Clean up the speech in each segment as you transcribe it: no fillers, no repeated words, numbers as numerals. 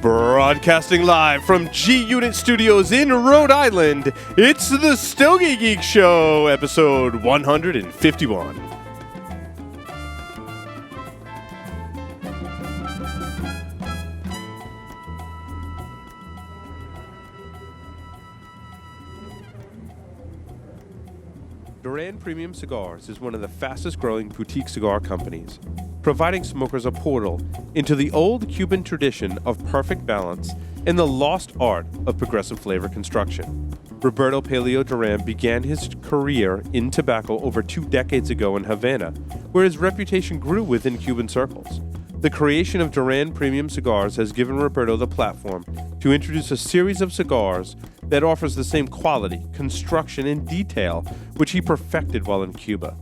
Broadcasting live from G-Unit Studios in Rhode Island, it's the Stogie Geeks Show, episode 151. Duran Premium Cigars is one of the fastest growing boutique cigar companies, providing smokers a portal into the old Cuban tradition of perfect balance and the lost art of progressive flavor construction. Roberto Paleo Duran began his career in tobacco over 2 decades ago in Havana, where his reputation grew within Cuban circles. The creation of Duran Premium Cigars has given Roberto the platform to introduce a series of cigars that offers the same quality, construction, and detail which he perfected while in Cuba.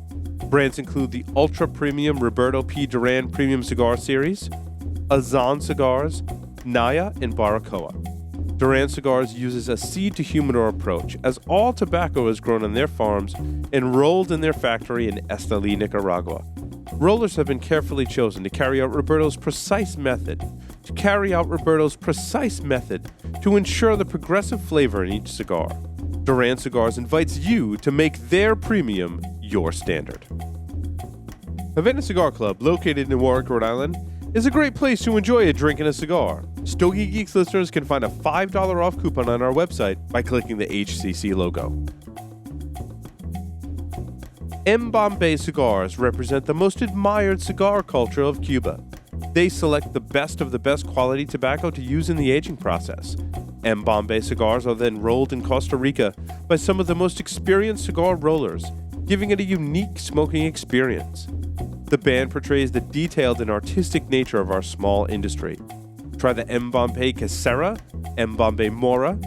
Brands include the ultra-premium Roberto P. Duran Premium Cigar Series, Azan Cigars, Naya, and Baracoa. Duran Cigars uses a seed-to-humidor approach, as all tobacco is grown on their farms and rolled in their factory in Esteli, Nicaragua. Rollers have been carefully chosen to carry out Roberto's precise method to ensure the progressive flavor in each cigar. Duran Cigars invites you to make their premium your standard. Havana Cigar Club, located in Warwick, Rhode Island, is a great place to enjoy a drink and a cigar. Stogie Geeks listeners can find a $5 off coupon on our website by clicking the HCC logo. M. Bombay cigars represent the most admired cigar culture of Cuba. They select the best of the best quality tobacco to use in the aging process. M. Bombay cigars are then rolled in Costa Rica by some of the most experienced cigar rollers, giving it a unique smoking experience. The band portrays the detailed and artistic nature of our small industry. Try the M. Bombay Casera, M. Bombay Mora,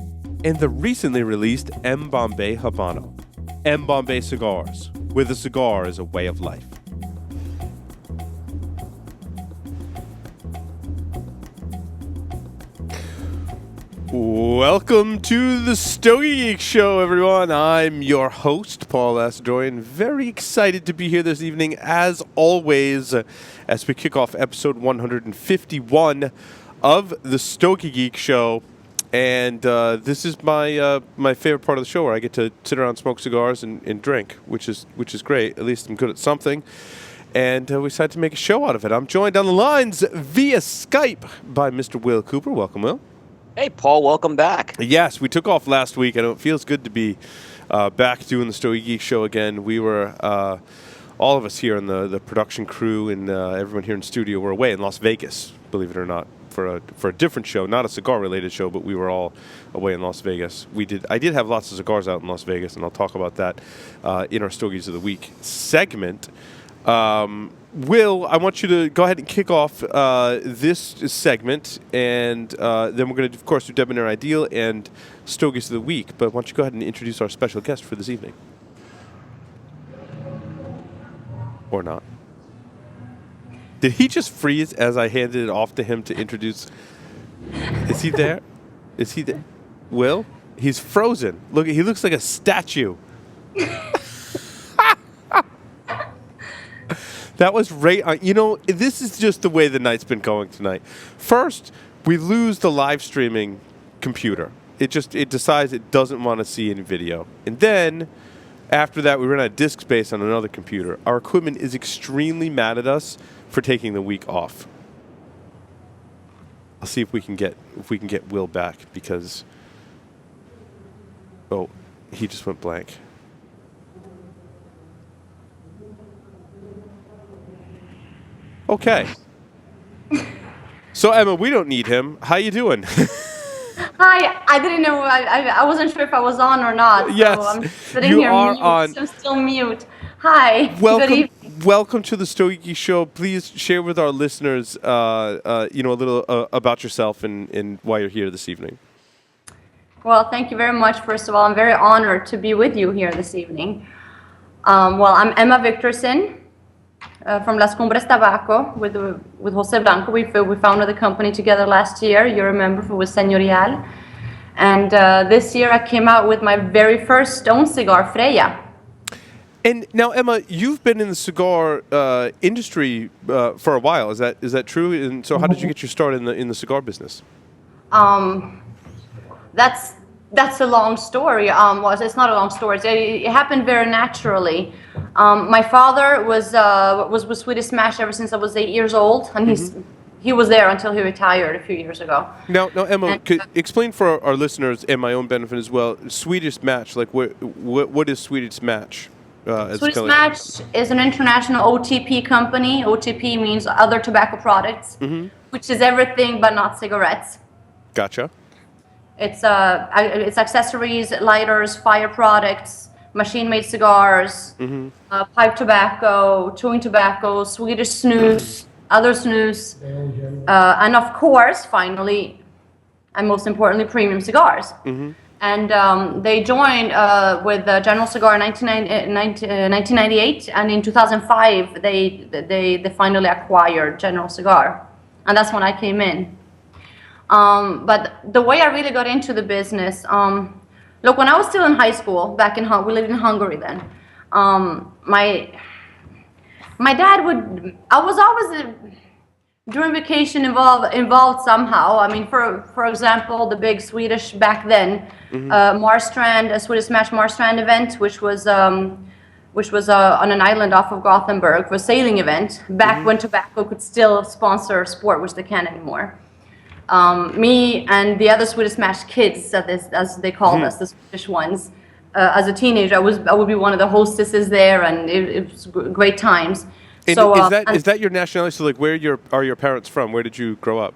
and the recently released M. Bombay Habano. M. Bombay Cigars, where the cigar is a way of life. Welcome to the Stogie Geeks Show, everyone. I'm your host, Paul S. Dorian. Very excited to be here this evening, as always, as we kick off episode 151 of the Stogie Geeks Show. And this is my favorite part of the show, where I get to sit around, smoke cigars, and drink, which is great. At least I'm good at something. And we decided to make a show out of it. I'm joined on the lines via Skype by Mr. Will Cooper. Welcome, Will. Hey, Paul, welcome back. Yes, we took off last week. I know it feels good to be back doing the Stogie Geek Show again. We were, all of us here in the production crew and everyone here in studio were away in Las Vegas, believe it or not, for a different show, not a cigar-related show, but we were all away in Las Vegas. I did have lots of cigars out in Las Vegas, and I'll talk about that in our Stogies of the Week segment. Will, I want you to go ahead and kick off this segment, and then we're going to, of course, do Debonair Ideal and Stogies of the Week. But why don't you go ahead and introduce our special guest for this evening? Or not. Did he just freeze as I handed it off to him to introduce? Is he there? Is he there? Will? He's frozen. Look, he looks like a statue. That was right. This is just the way the night's been going tonight. First, we lose the live streaming computer. It decides it doesn't want to see any video. And then, after that, we run out of disk space on another computer. Our equipment is extremely mad at us for taking the week off. I'll see if we can get Will back, because he just went blank. Okay. So, Emma, we don't need him. How you doing? Hi. I didn't know. I wasn't sure if I was on or not. Yes, so I'm sitting you here are mute. on. I'm still mute. Hi. Welcome to the Stogie Geeks Show. Please share with our listeners, a little about yourself and why you're here this evening. Well, thank you very much. First of all, I'm very honored to be with you here this evening. I'm Emma Viktorsson. From Las Cumbres Tabaco with Jose Blanco. We founded the company together last year. You remember, with Señorial. And this year I came out with my very first stone cigar, Freya. And now, Emma, you've been in the cigar industry for a while. Is that true? And so, how did you get your start in the cigar business? Um, that's a long story. Well, it's not a long story. It happened very naturally. My father was with Swedish Match ever since I was 8 years old, and he was there until he retired a few years ago. Now, Emma, could explain for our listeners and my own benefit as well. Swedish Match, like what is Swedish Match? Swedish Match is an international OTP company. OTP means other tobacco products, which is everything but not cigarettes. Gotcha. It's accessories, lighters, fire products, machine-made cigars, pipe tobacco, chewing tobacco, Swedish snus, other snus, and of course, finally, and most importantly, premium cigars. And they joined with General Cigar in 1998, and in 2005 they finally acquired General Cigar, and that's when I came in. But the way I really got into the business, look, when I was still in high school, we lived in Hungary then. My dad I was always during vacation involved somehow. I mean, for example, the big Swedish back then, Marstrand, a Swedish Match Marstrand event, which was on an island off of Gothenburg, for a sailing event back when tobacco could still sponsor sport, which they can't anymore. Me and the other Swedish Match kids, as they called us, the Swedish ones, as a teenager, I would be one of the hostesses there, and it was great times. And so is that your nationality? So, like, where are your parents from? Where did you grow up?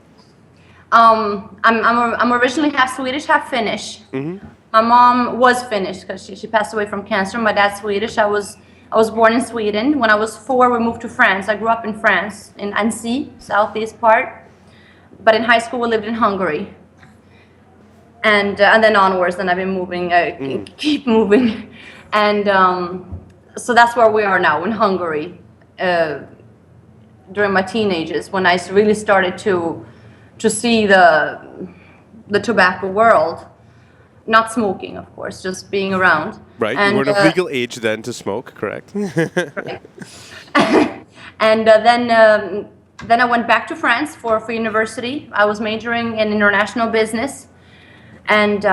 I'm originally half Swedish, half Finnish. My mom was Finnish because she passed away from cancer. My dad's Swedish. I was born in Sweden. When I was 4, we moved to France. I grew up in France, in Annecy, southeast part. But in high school, we lived in Hungary. And then onwards, then I've been moving, keep moving. And so that's where we are now, in Hungary. During my teenagers, when I really started to see the tobacco world, not smoking, of course, just being around. Right, you weren't of legal age then to smoke, correct? Correct. And then I went back to France for university. I was majoring in international business, and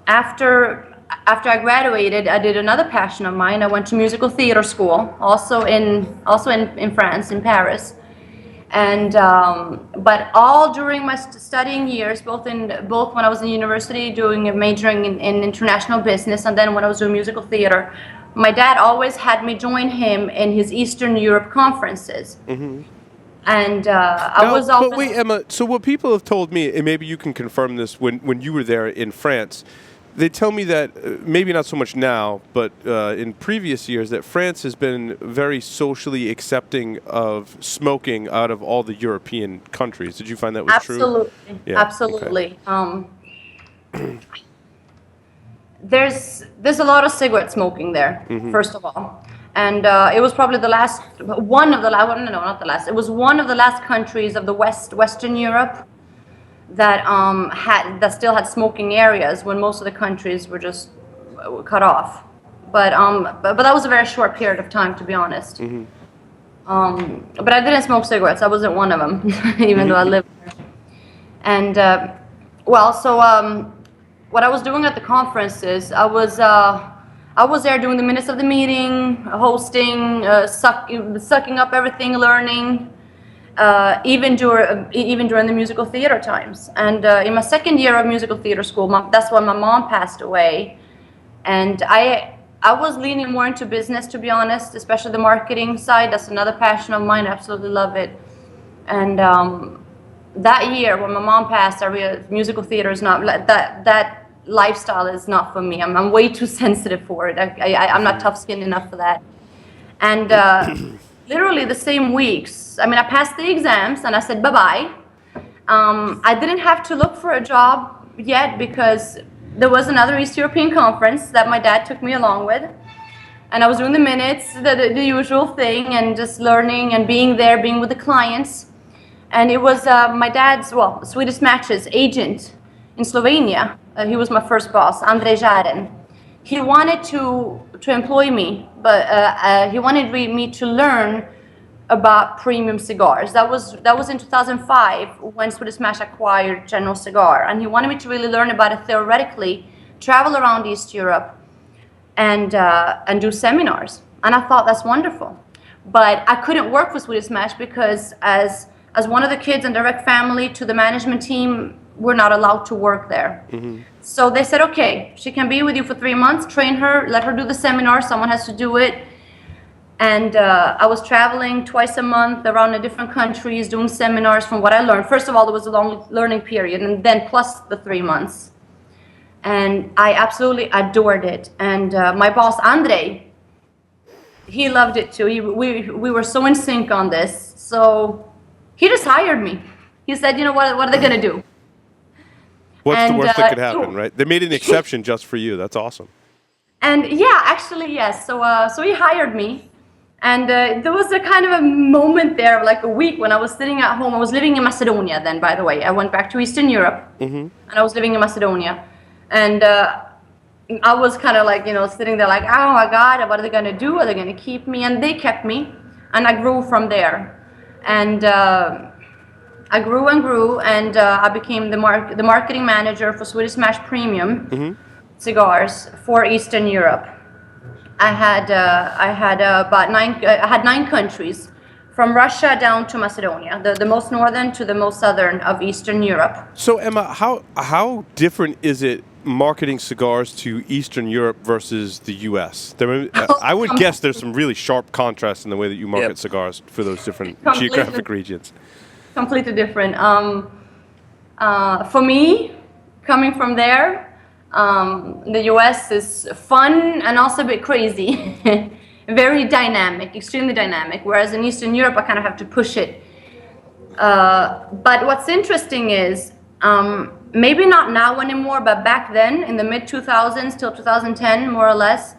after I graduated, I did another passion of mine. I went to musical theater school, also in France, in Paris, and but all during my studying years, both when I was in university majoring in international business, and then when I was doing musical theater, my dad always had me join him in his Eastern Europe conferences. And I was always... But wait, Emma, so what people have told me, and maybe you can confirm this when you were there in France, they tell me that, maybe not so much now, but in previous years, that France has been very socially accepting of smoking out of all the European countries. Did you find that was true? Absolutely. Yeah, absolutely. Okay. There's a lot of cigarette smoking there, first of all. And it was probably it was one of the last countries of the Western Europe that still had smoking areas when most of the countries were just cut off. But that was a very short period of time, to be honest. But I didn't smoke cigarettes. I wasn't one of them, even though I lived there. And what I was doing at the conferences, I was there doing the minutes of the meeting, hosting, sucking up everything, learning, even during the musical theater times. And in my second year of musical theater school, that's when my mom passed away. And I was leaning more into business, to be honest, especially the marketing side. That's another passion of mine. I absolutely love it. And that year, when my mom passed, I realized musical theater is not that lifestyle is not for me. I'm way too sensitive for it. I'm not tough-skinned enough for that. And literally the same weeks, I passed the exams and I said bye-bye. I didn't have to look for a job yet because there was another East European conference that my dad took me along with. And I was doing the minutes, the usual thing, and just learning and being there, being with the clients. And it was my dad's, Swedish Match's agent in Slovenia. He was my first boss, Andrej Jaren. He wanted to employ me, but he wanted me to learn about premium cigars. That was in 2005 when Swedish Match acquired General Cigar, and he wanted me to really learn about it theoretically, travel around East Europe, and do seminars. And I thought that's wonderful, but I couldn't work for Swedish Match because as one of the kids in direct family to the management team, we're not allowed to work there. So they said, okay, she can be with you for 3 months, train her, let her do the seminar, someone has to do it. And I was traveling twice a month around the different countries, doing seminars from what I learned. First of all, there was a long learning period, and then plus the 3 months. And I absolutely adored it. And my boss, Andre, he loved it too. We were so in sync on this. So he just hired me. He said, you know, what are they going to do? What's the worst that could happen, right? They made an exception just for you. That's awesome. And yeah, actually, yes. So he hired me. And there was a kind of a moment there, like a week, when I was sitting at home. I was living in Macedonia then, by the way. I went back to Eastern Europe, and I was living in Macedonia. And I was kind of like, you know, sitting there like, oh my God, what are they going to do? Are they going to keep me? And they kept me, and I grew from there. And I grew and grew, and I became the marketing manager for Swedish Match Premium cigars for Eastern Europe. I had 9 countries, from Russia down to Macedonia, the most northern to the most southern of Eastern Europe. So Emma, how different is it marketing cigars to Eastern Europe versus the U.S.? I would guess there's some really sharp contrast in the way that you market cigars for those different geographic regions. Completely different. For me, coming from there, the US is fun and also a bit crazy. Very dynamic, extremely dynamic, whereas in Eastern Europe I kind of have to push it. But what's interesting is, maybe not now anymore, but back then in the mid-2000s till 2010 more or less,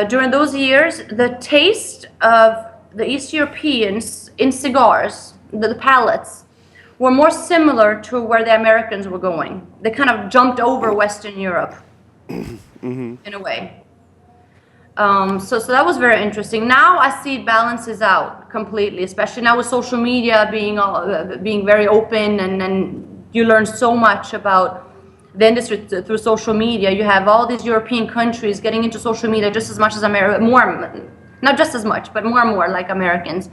during those years the taste of the East Europeans in cigars, the palates, were more similar to where the Americans were going. They kind of jumped over Western Europe in a way. So that was very interesting. Now I see it balances out completely, especially now with social media being very open, and you learn so much about the industry through social media. You have all these European countries getting into social media just as much as not just as much, but more and more like Americans.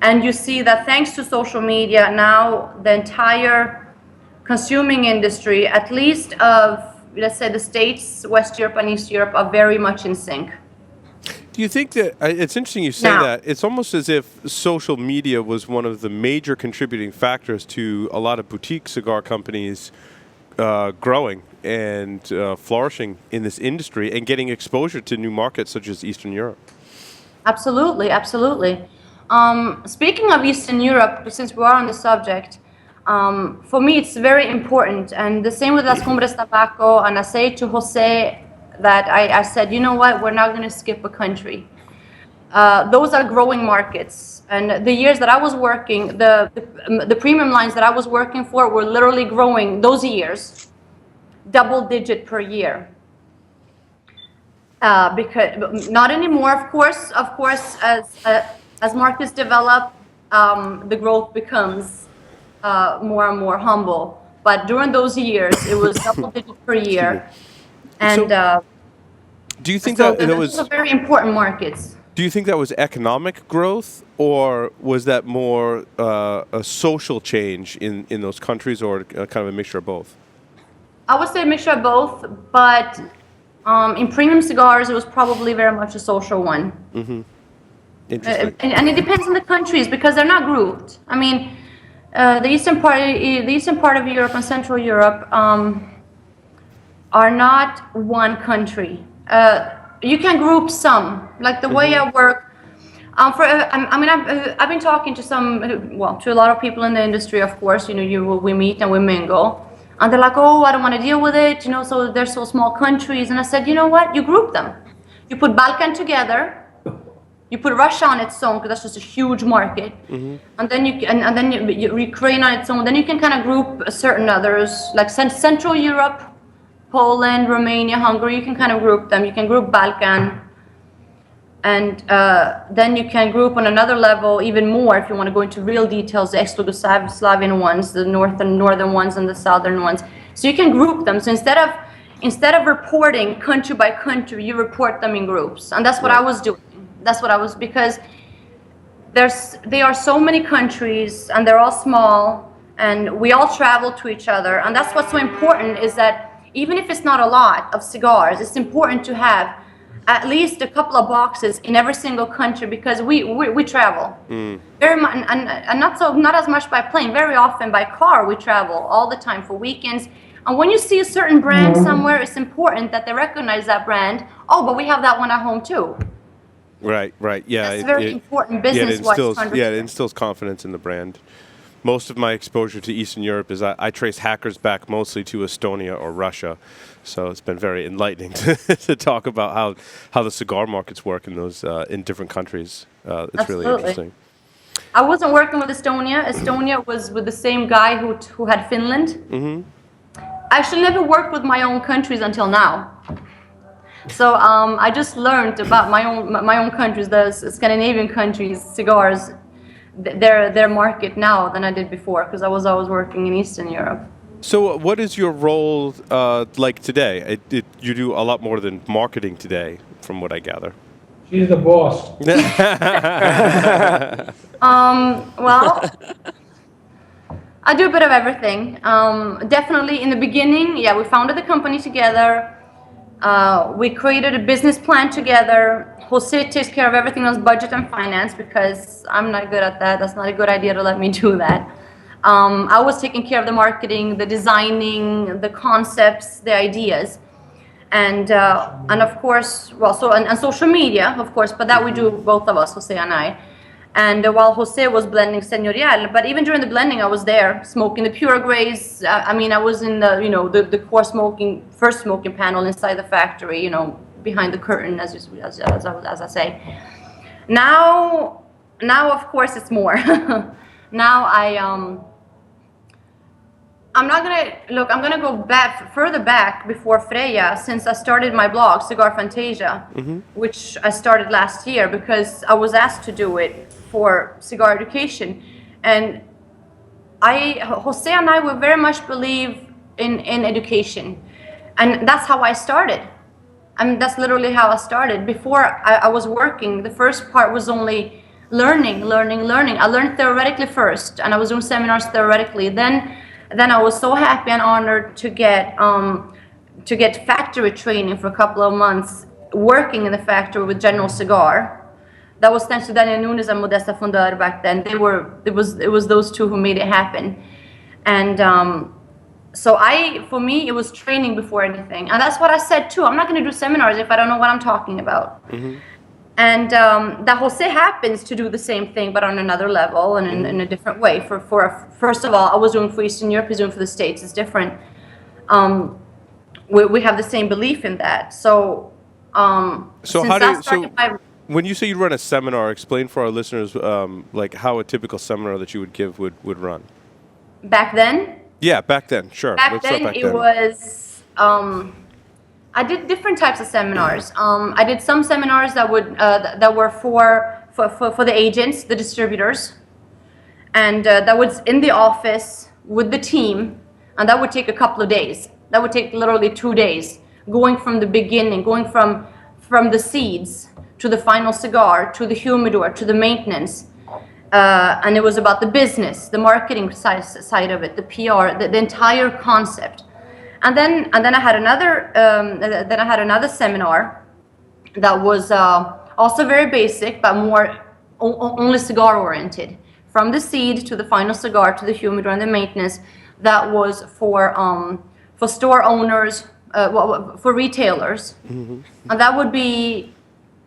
And you see that thanks to social media, now the entire consuming industry, at least of, let's say, the States, West Europe and East Europe, are very much in sync. Do you think that, it's interesting you say that, it's almost as if social media was one of the major contributing factors to a lot of boutique cigar companies growing and flourishing in this industry and getting exposure to new markets such as Eastern Europe? Absolutely, absolutely. Speaking of Eastern Europe, since we are on the subject, for me it's very important, and the same with Las Cumbres Tabaco, and I say to Jose that I said, you know what, we're not going to skip a country. Those are growing markets, and the years that I was working, the premium lines that I was working for were literally growing those years, double-digit per year. Because not anymore, of course, as markets develop, the growth becomes more and more humble. But during those years, it was double-digit per year. And do you think that those are very important markets? Do you think that was economic growth, or was that more a social change in those countries, or kind of a mixture of both? I would say a mixture of both, but in premium cigars, it was probably very much a social one. Mm-hmm. Interesting. And it depends on the countries, because they're not grouped. I mean, the eastern part of Europe and Central Europe are not one country. You can group some, like the way I work. I've been talking to to a lot of people in the industry, of course. You know, we meet and we mingle, and they're like, "Oh, I don't want to deal with it." You know, so they're so small countries. And I said, you know what? You group them. You put Balkan together. You put Russia on its own, because that's just a huge market, and then Ukraine on its own. Then you can kind of group certain others, like Central Europe, Poland, Romania, Hungary. You can kind of group them. You can group Balkan, And then you can group on another level even more if you want to go into real details, the ex-Yugoslavian ones, the northern ones, and the southern ones. So you can group them. So instead of reporting country by country, you report them in groups. And that's what I was doing. Because there are so many countries, and they're all small, and we all travel to each other. And that's what's so important, is that even if it's not a lot of cigars, it's important to have at least a couple of boxes in every single country, because we travel very much, and not as much by plane. Very often by car we travel all the time for weekends. And when you see a certain brand somewhere, it's important that they recognize that brand. Oh, but we have that one at home too. Right. Yeah, that's very important business-wise. It instills confidence in the brand. Most of my exposure to Eastern Europe is I trace hackers back mostly to Estonia or Russia. So it's been very enlightening to talk about how the cigar markets work in those in different countries. It's really interesting. I wasn't working with Estonia. Estonia was with the same guy who had Finland. Mm-hmm. I actually never worked with my own countries until now. So I just learned about my own countries, the Scandinavian countries, cigars, their market now than I did before, because I was always working in Eastern Europe. So what is your role like today? You do a lot more than marketing today, from what I gather. She's the boss. Well, I do a bit of everything. Definitely in the beginning, we founded the company together. We created a business plan together. Jose takes care of everything else, budget and finance, because I'm not good at that. That's not a good idea to let me do that. I was taking care of the marketing, the designing, the concepts, the ideas, and of course, and social media, of course. But that we do, both of us, Jose and I. And while Jose was blending Señorial, but even during the blending, I was there smoking the pure grays. I was in the core first smoking panel inside the factory, behind the curtain, as I say. Now of course it's more. Now I'm gonna go further back before Freja, since I started my blog, Cigar Fantasia, which I started last year because I was asked to do it for cigar education. And Jose and I will very much believe in education. And that's how I started. That's literally how I started. Before I was working, the first part was only learning. I learned theoretically first, and I was doing seminars theoretically. Then I was so happy and honored to get factory training for a couple of months, working in the factory with General Cigar. That was thanks to Daniel Nunes and Modesta Fondeur back then. It was those two who made it happen. And for me, it was training before anything. And that's what I said too. I'm not going to do seminars if I don't know what I'm talking about. Mm-hmm. And that Jose happens to do the same thing, but on another level and in a different way. First of all, I was doing for Eastern Europe, he's doing for the States. It's different. We have the same belief in that. When you say you run a seminar, explain for our listeners like how a typical seminar that you would give would run. Back then? Yeah, back then, sure. Back then it was. I did different types of seminars. I did some seminars that were for the agents, the distributors, and that was in the office with the team, and that would take a couple of days. That would take literally 2 days, going from the beginning, going from the seeds to the final cigar, to the humidor, to the maintenance, and it was about the business, the marketing side of it, the PR, the entire concept. And then I had another seminar that was also very basic, but more only cigar oriented, from the seed to the final cigar to the humidor and the maintenance. That was for store owners, for retailers, and that would be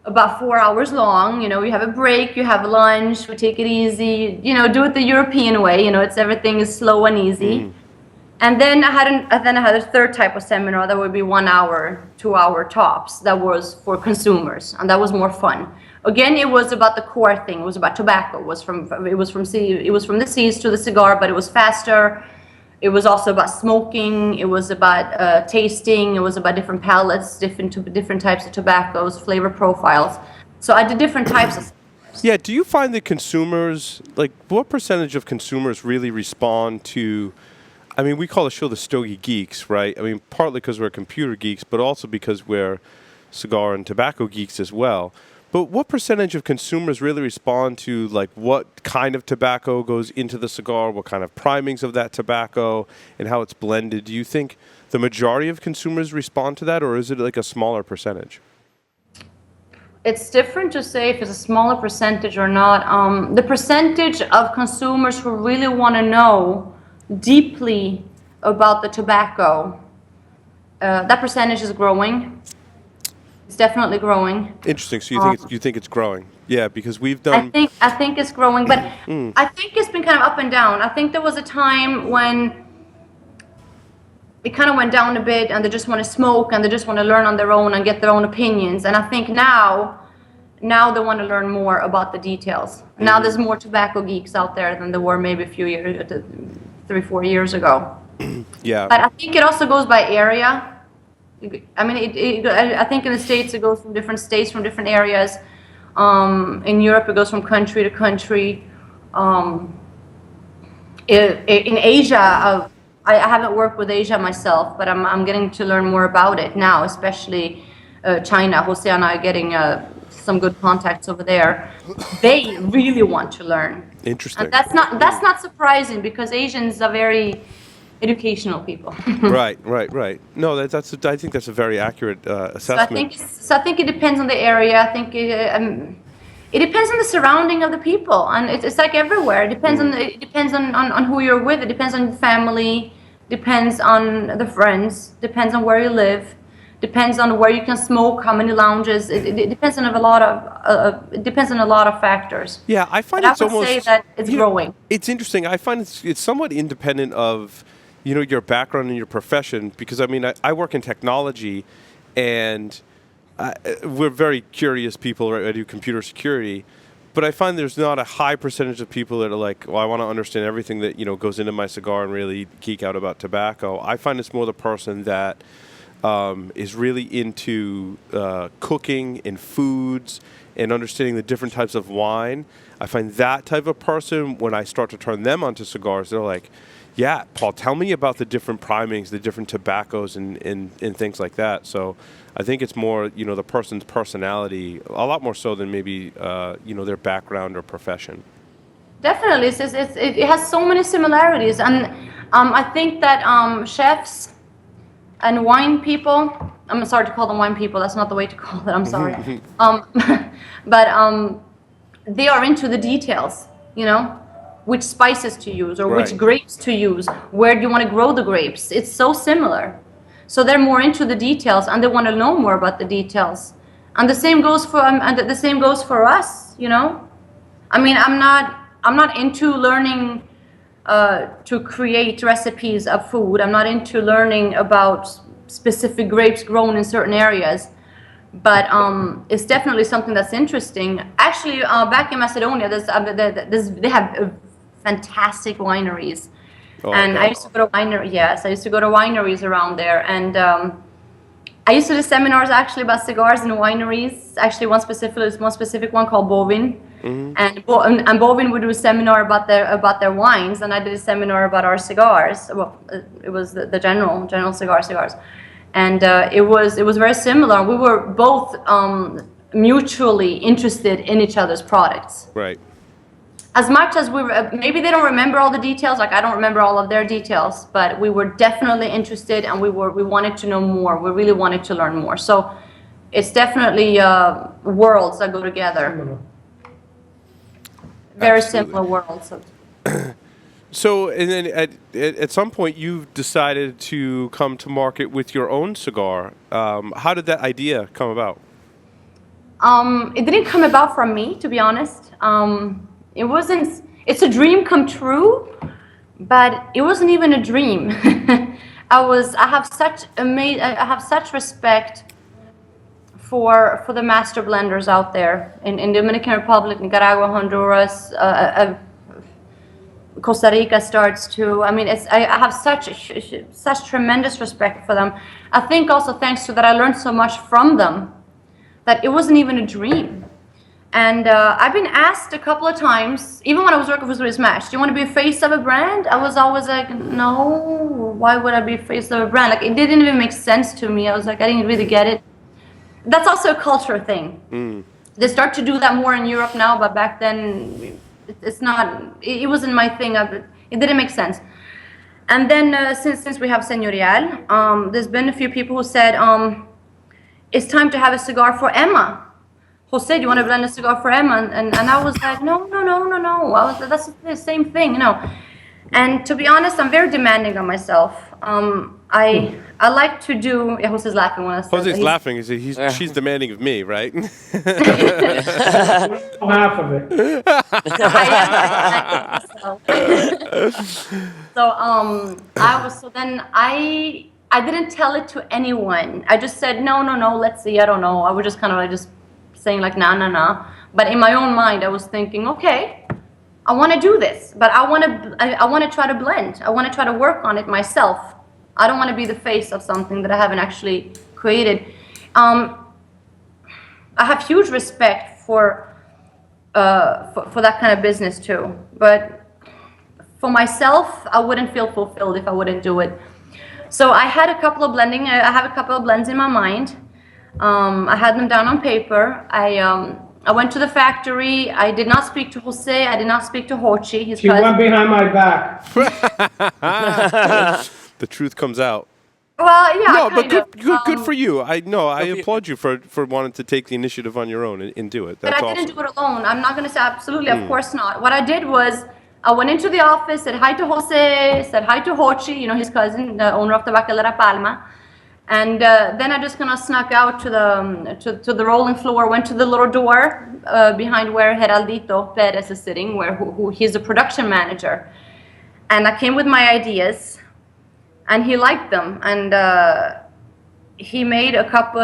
about 4 hours long. You have a break, you have lunch, we take it easy, do it the European way. Everything is slow and easy. And then I had a third type of seminar that would be 1 hour, 2 hour tops. That was for consumers, and that was more fun. Again, it was about the core thing. It was about tobacco. It was from the seeds to the cigar, but it was faster. It was also about smoking. It was about tasting. It was about different palettes, different types of tobaccos, flavor profiles. So I did different types of. Yeah, do you find that consumers, like, what percentage of consumers really respond to, I mean, we call the show the Stogie Geeks, right? I mean, partly because we're computer geeks, but also because we're cigar and tobacco geeks as well. But what percentage of consumers really respond to, like, what kind of tobacco goes into the cigar, what kind of primings of that tobacco, and how it's blended? Do you think the majority of consumers respond to that, or is it like a smaller percentage? It's different to say if it's a smaller percentage or not. The percentage of consumers who really want to know deeply about the tobacco, that percentage is growing. It's definitely growing. Interesting. So you think it's growing? Yeah, because we've done. I think it's growing, but I think it's been kind of up and down. I think there was a time when it kind of went down a bit, and they just want to smoke, and they just want to learn on their own and get their own opinions. And I think now they want to learn more about the details. Now there's more tobacco geeks out there than there were maybe a few years, 3-4 years ago. Yeah. But I think it also goes by area. I mean, I think in the States it goes from different states, from different areas. In Europe it goes from country to country. In Asia, I haven't worked with Asia myself, but I'm getting to learn more about it now, especially China. Jose and I are getting some good contacts over there. They really want to learn. Interesting. And that's not surprising, because Asians are very educational people. Right. No, I think that's a very accurate assessment. So I think it depends on the area. I think it depends on the surrounding of the people, and it's like everywhere. It depends on who you're with. It depends on the family. Depends on the friends. Depends on where you live. Depends on where you can smoke. How many lounges. It depends on a lot of factors. Yeah, I find but it's I would almost say that it's growing. It's interesting. I find it's somewhat independent of, your background and your profession, because I mean I work in technology, and we're very curious people. Right? I do computer security, but I find there's not a high percentage of people that are like, well, I want to understand everything that goes into my cigar and really geek out about tobacco. I find it's more the person that is really into cooking and foods and understanding the different types of wine. I find that type of person, when I start to turn them onto cigars, they're like, yeah, Paul, tell me about the different primings, the different tobaccos and things like that. So I think it's more, the person's personality, a lot more so than maybe, their background or profession. Definitely. It has so many similarities. And I think that chefs and wine people, I'm sorry to call them wine people, that's not the way to call it, I'm sorry. But they are into the details, which spices to use, or which grapes to use, where do you want to grow the grapes. It's so similar. So they're more into the details, and they want to know more about the details. And the same goes for us, I mean, I'm not into learning to create recipes of food. I'm not into learning about specific grapes grown in certain areas. But it's definitely something that's interesting. Actually, back in Macedonia, they have fantastic wineries. Oh, and I used to go to wineries around there. And I used to do seminars actually about cigars in wineries. Actually, one specific one called Bovin. Mm-hmm. And Bovin would do a seminar about their wines, and I did a seminar about our cigars. Well, it was the general cigars, and it was very similar. We were both mutually interested in each other's products. Right. As much as we were, maybe they don't remember all the details, like I don't remember all of their details, but we were definitely interested, and we wanted to know more. We really wanted to learn more. So it's definitely worlds that go together. Very similar worlds. So, and then at some point, you've decided to come to market with your own cigar. How did that idea come about? It didn't come about from me, to be honest. It wasn't. It's a dream come true, but it wasn't even a dream. I have such respect for the master blenders out there in Dominican Republic, Nicaragua, Honduras, Costa Rica starts too. I mean, I have such tremendous respect for them. I think also thanks to that I learned so much from them that it wasn't even a dream. And I've been asked a couple of times, even when I was working for Swedish Match, do you want to be a face of a brand? I was always like, no, why would I be a face of a brand? Like, it didn't even make sense to me. I was like, I didn't really get it. That's also a cultural thing. They start to do that more in Europe now, but back then, it's not, it wasn't my thing. It didn't make sense. And then since we have Señorial, there's been a few people who said, it's time to have a cigar for Emma. Jose, do you want to blend a cigar for Emma? And I was like, no. That's the same thing, you know. And to be honest, I'm very demanding on myself. I like to do. Yeah, Jose's laughing when I say Jose's laughing. She's demanding of me, right? Half of it. I didn't tell it to anyone. I just said no. Let's see. I don't know. I was just kind of like just saying like nah. But in my own mind, I was thinking, okay, I want to do this, but I want to try to blend. I want to try to work on it myself. I don't want to be the face of something that I haven't actually created. I have huge respect for that kind of business too. But for myself, I wouldn't feel fulfilled if I wouldn't do it. So I had a couple of blending. I have a couple of blends in my mind. I had them down on paper. I went to the factory. I did not speak to Jose. I did not speak to Hochi. She went behind my back. The truth comes out. Well, yeah. No, but good for you. I applaud you for wanting to take the initiative on your own and do it. That's but I didn't do it alone. I'm not going to say absolutely. Of course not. What I did was I went into the office, said hi to Jose, said hi to Hochi, you know, his cousin, the owner of Tabacalera Palma. And then I just kind of snuck out to the rolling floor, went to the little door behind where Geraldito Perez is sitting, who he's the production manager. And I came with my ideas, and he liked them. And he made a couple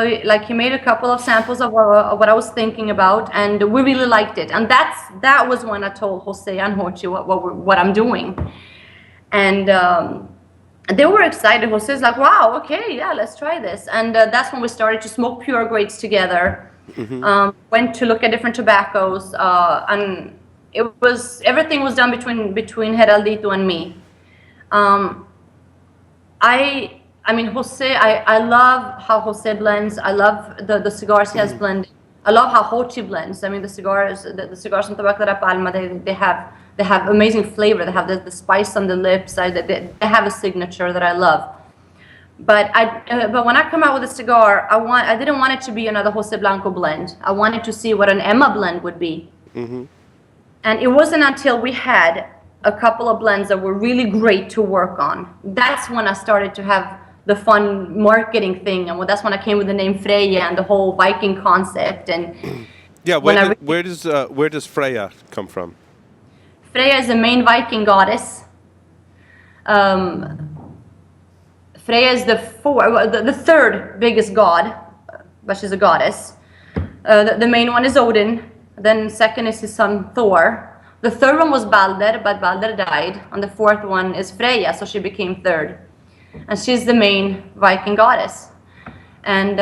of samples of what I was thinking about, and we really liked it. And that was when I told Jose and Hochi what I'm doing. And they were excited. Jose's like, wow, okay, yeah, let's try this. And that's when we started to smoke pure grades together. Went to look at different tobaccos, and everything was done between Geraldito and me. I mean, Jose, I love how Jose blends. I love the cigars he has blended. I love how Hochi blends. I mean, the cigars from Tabacalera Palma, they have amazing flavor. They have the spice on the lips. They have a signature that I love. But when I come out with a cigar, I didn't want it to be another Jose Blanco blend. I wanted to see what an Emma blend would be. And it wasn't until we had a couple of blends that were really great to work on. That's when I started to have the fun marketing thing, and that's when I came with the name Freya and the whole Viking concept. And yeah, where does Freya come from? Freya is the main Viking goddess. Freya is the third biggest god, but she's a goddess. The main one is Odin. Then second is his son Thor. The third one was Balder, but Balder died. And the fourth one is Freya, so she became third. And she's the main Viking goddess. And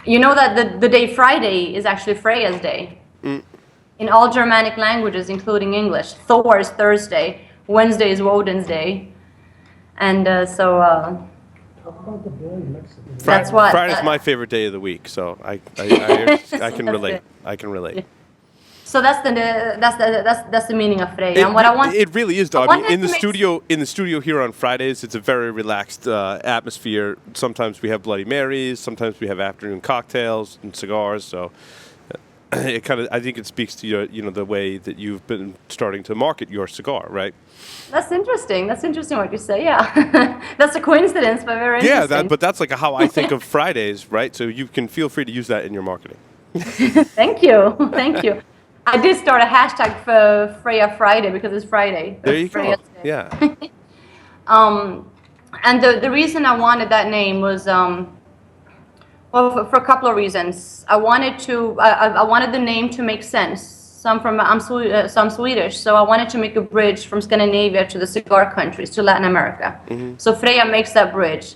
you know that the day Friday is actually Freya's day. In all Germanic languages, including English. Thor is Thursday. Wednesday is Woden's day. And that's what. Friday's my favorite day of the week, so I can relate. I can relate. So that's the meaning of Freya. And what I want. It really is, though. I mean, in the studio here on Fridays, it's a very relaxed atmosphere. Sometimes we have Bloody Marys. Sometimes we have afternoon cocktails and cigars. So it I think it speaks to the way that you've been starting to market your cigar, right? That's interesting. That's interesting what you say. Yeah, that's a coincidence, but very interesting. Yeah, but that's like how I think of Fridays, right? So you can feel free to use that in your marketing. Thank you. I did start a hashtag for FreyjaFriday because it's Friday. There you go. Yeah. And the reason I wanted that name was for a couple of reasons. I wanted the name to make sense. So I'm Swedish, so I wanted to make a bridge from Scandinavia to the cigar countries to Latin America. So Freya makes that bridge.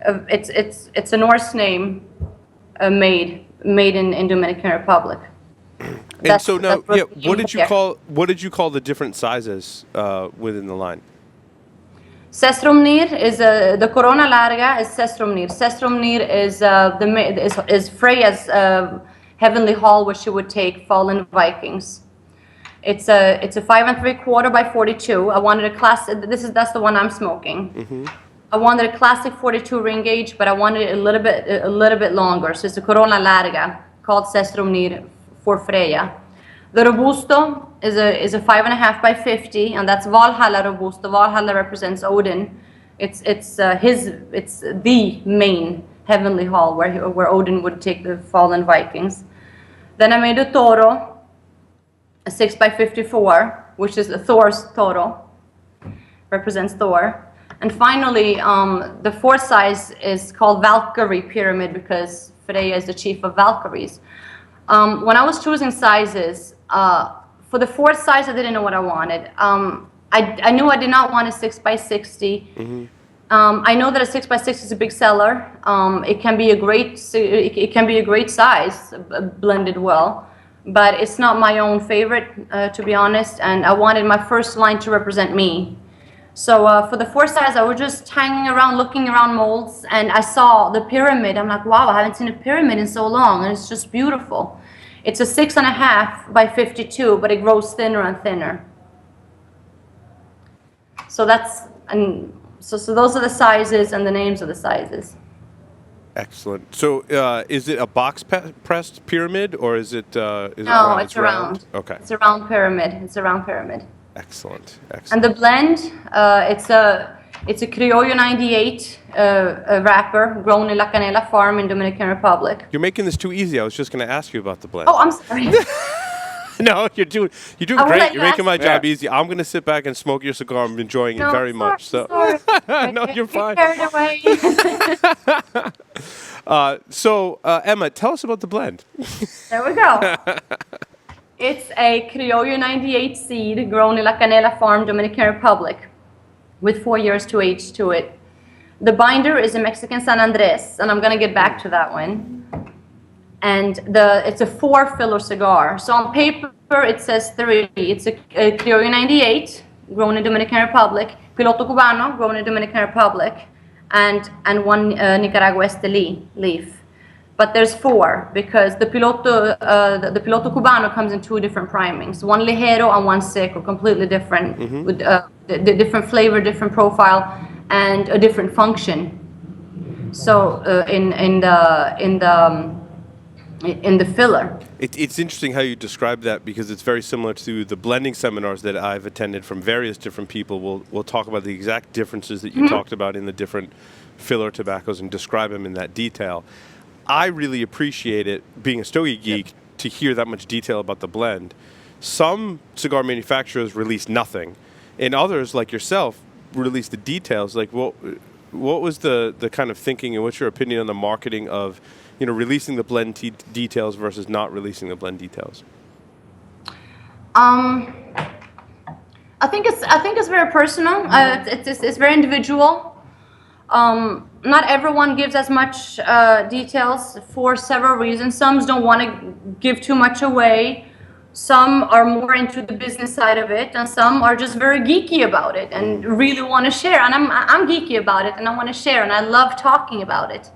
It's a Norse name made in Dominican Republic. And so now, that's yeah, what did you call the different sizes within the line? Sestrumnir is the Corona Larga is Sestrumnir. Sestrumnir is Freyja's heavenly hall, which she would take fallen Vikings. It's a 5 3/4 by 42. I wanted a class. That's the one I'm smoking. Mm-hmm. I wanted a classic 42 ring gauge, but I wanted it a little bit longer. So it's a Corona Larga called Sestrumnir for Freyja. The Robusto is a 5.5 by 50, and that's Valhalla Robusto. Valhalla represents Odin. It's the main heavenly hall where Odin would take the fallen Vikings. Then I made a Toro, a 6 by 54, which is a Thor's Toro, represents Thor. And finally, the fourth size is called Valkyrie Pyramid because Freyja is the chief of Valkyries. When I was choosing sizes, for the fourth size, I didn't know what I wanted. I knew I did not want a 6 by 60. Mm-hmm. I know that a 6 by 60 is a big seller. It can be a great size, blended well, but it's not my own favorite, to be honest. And I wanted my first line to represent me. So for the fourth size, I was just hanging around, looking around molds, and I saw the pyramid. I'm like, wow, I haven't seen a pyramid in so long, and it's just beautiful. It's a 6.5 by 52, but it grows thinner and thinner. So so those are the sizes and the names of the sizes. Excellent. So is it a box pressed pyramid or is it? No, it's round. Okay. It's a round pyramid. It's a round pyramid. Excellent. And the blend, it's a Criollo 98 wrapper grown in La Canela farm in Dominican Republic. You're making this too easy. I was just going to ask you about the blend. Oh, I'm sorry. No, you're doing great. You're making my job easy. I'm going to sit back and smoke your cigar. I'm enjoying it very much. So no, you're fine. Carried away. Emma, tell us about the blend. There we go. It's a Criollo 98 seed grown in La Canela farm, Dominican Republic, with 4 years to age to it. The binder is a Mexican San Andres, and I'm going to get back to that one. And it's a 4-filler cigar. So on paper, it says 3. It's a Criollo 98, grown in Dominican Republic, Piloto Cubano, grown in Dominican Republic, and one Nicaragua Esteli leaf. But there's 4 because the Piloto Cubano comes in 2 different primings, one Ligero and one Seco, completely different, mm-hmm. with the different flavor, different profile, and a different function. So in the filler. It's interesting how you describe that because it's very similar to the blending seminars that I've attended from various different people. We'll talk about the exact differences that you talked about in the different filler tobaccos and describe them in that detail. I really appreciate it, being a Stogie geek, to hear that much detail about the blend. Some cigar manufacturers release nothing, and others, like yourself, release the details. Like, what was the kind of thinking, and what's your opinion on the marketing of, releasing the blend details versus not releasing the blend details? I think it's very personal. It's very individual. Not everyone gives as much details for several reasons. Some don't want to give too much away. Some are more into the business side of it, and some are just very geeky about it and really want to share. And I'm geeky about it, and I want to share, and I love talking about it.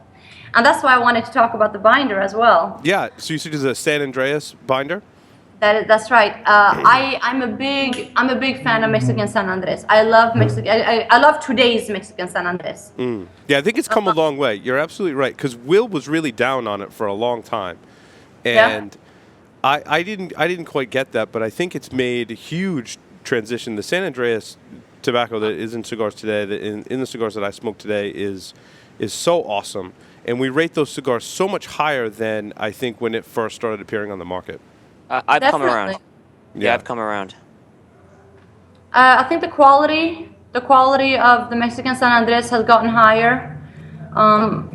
And that's why I wanted to talk about the binder as well. Yeah. So you said it's a San Andreas binder? That's right. I'm a big fan of Mexican San Andres. I love Mexican. I love today's Mexican San Andres. Yeah, I think it's come a long way. You're absolutely right, because Will was really down on it for a long time, and I didn't quite get that, but I think it's made a huge transition. The San Andreas tobacco that is in cigars today, that in the cigars that I smoke today, is so awesome, and we rate those cigars so much higher than I think when it first started appearing on the market. I've come around. Yeah, I've come around. I think the quality of the Mexican San Andres has gotten higher. The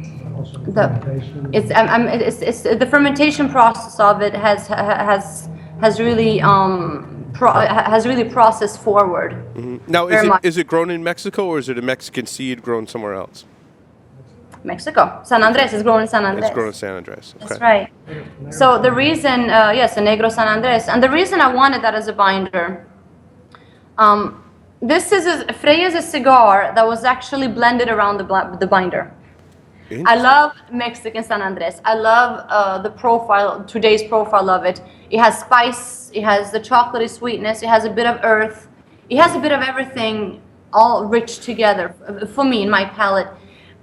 fermentation process of it has really processed forward. Mm-hmm. Now, is it grown in Mexico, or is it a Mexican seed grown somewhere else? Mexico. San Andres is grown in San Andres. It's grown in San Andres. Okay. That's right. So the reason, yes, the Negro San Andres, and the reason I wanted that as a binder, Freya is a cigar that was actually blended around the binder. I love Mexican San Andres. I love the profile, today's profile of it. It has spice, it has the chocolatey sweetness, it has a bit of earth, it has a bit of everything all rich together for me in my palate.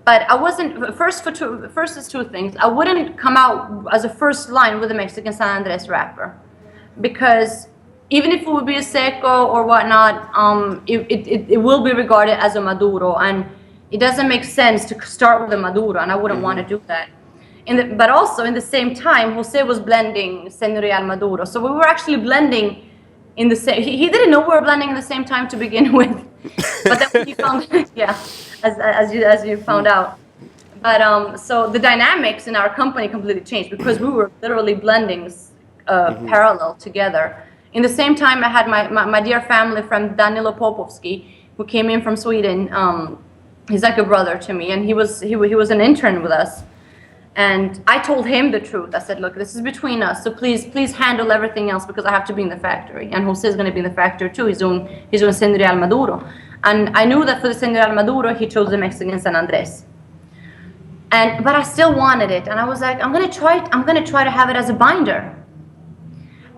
But I wasn't, first is two things. I wouldn't come out as a first line with a Mexican San Andres wrapper, because even if it would be a seco or whatnot, it will be regarded as a Maduro, and it doesn't make sense to start with a Maduro, and I wouldn't want to do that. But also, in the same time, Jose was blending Señorial Maduro, so we were actually blending in the same. He didn't know we were blending at the same time to begin with, but then when he found, yeah, as you found out. But so the dynamics in our company completely changed because we were literally blending parallel together. In the same time, I had my dear family friend Danilo Popovsky, who came in from Sweden. He's like a brother to me, and he was an intern with us. And I told him the truth. I said, look, this is between us, so please handle everything else because I have to be in the factory. And Jose is going to be in the factory too. He's doing Señorial Maduro. And I knew that for the Señorial Maduro, he chose the Mexican San Andres. But I still wanted it, and I was like, I'm gonna try to have it as a binder.